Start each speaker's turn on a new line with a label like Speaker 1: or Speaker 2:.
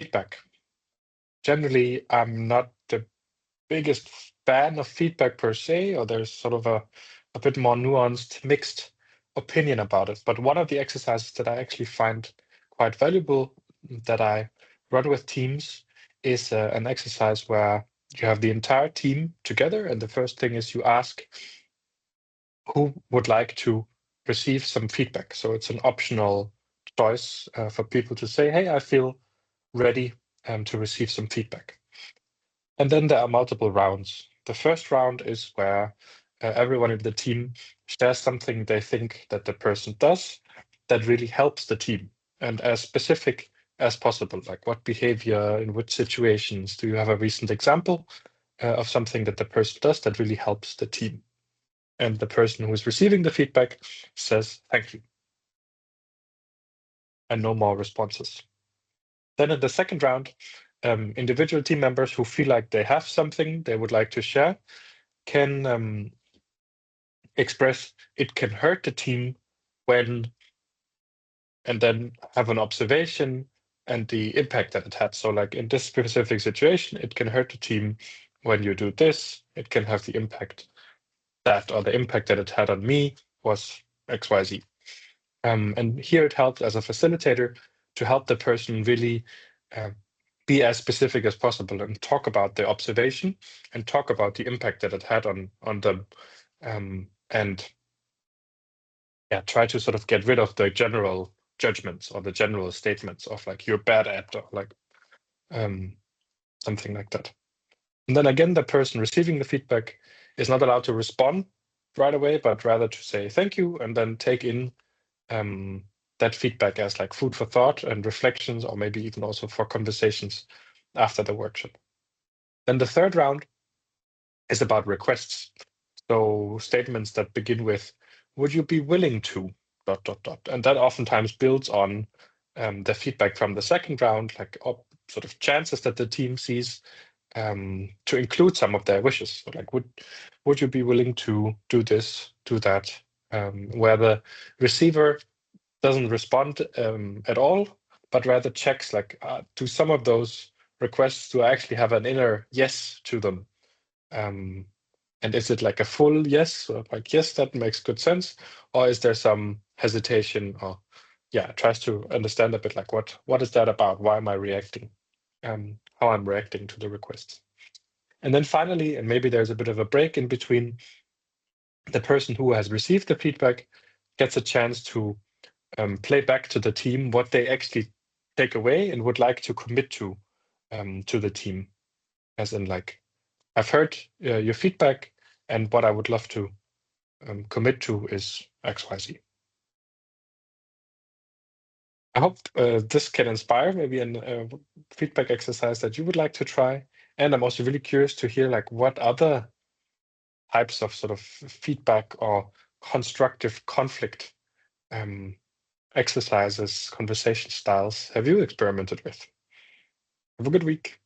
Speaker 1: feedback. Generally, I'm not the biggest fan of feedback per se, or there's sort of a bit more nuanced, mixed opinion about it. But one of the exercises that I actually find quite valuable that I run with teams is an exercise where you have the entire team together, and the first thing is you ask who would like to receive some feedback. So it's an optional choice for people to say, hey, I feel ready to receive some feedback. And then there are multiple rounds. The first round is where everyone in the team shares something they think that the person does that really helps the team, and as specific as possible, like what behavior, in which situations. Do you have a recent example of something that the person does that really helps the team? And the person who is receiving the feedback says, thank you. And no more responses. Then in the second round, individual team members who feel like they have something they would like to share can express it can hurt the team when, and then have an observation and the impact that it had. So like in this specific situation, it can hurt the team when you do this. It can have the impact that, or the impact that it had on me was XYZ. And here it helps as a facilitator to help the person really be as specific as possible and talk about the observation and talk about the impact that it had on them. And yeah, try to sort of get rid of the general judgments or the general statements of like, you're bad at, or like something like that. And then again, the person receiving the feedback is not allowed to respond right away, but rather to say thank you and then take in that feedback as like food for thought and reflections, or maybe even also for conversations after the workshop. Then the third round is about requests. So statements that begin with, would you be willing to, ... And that oftentimes builds on the feedback from the second round, like sort of chances that the team sees to include some of their wishes. So like, would you be willing to do this, do that, where the receiver doesn't respond at all, but rather checks like, do some of those requests, do I actually have an inner yes to them? And is it like a full yes, or like, yes, that makes good sense? Or is there some hesitation, or yeah, tries to understand a bit like, what is that about? Why am I reacting? How I'm reacting to the requests. And then finally, and maybe there's a bit of a break in between, the person who has received the feedback gets a chance to play back to the team what they actually take away and would like to commit to the team. As in like, I've heard your feedback, and what I would love to commit to is XYZ. I hope this can inspire maybe a feedback exercise that you would like to try. And I'm also really curious to hear like what other types of sort of feedback or constructive conflict exercises, conversation styles have you experimented with? Have a good week.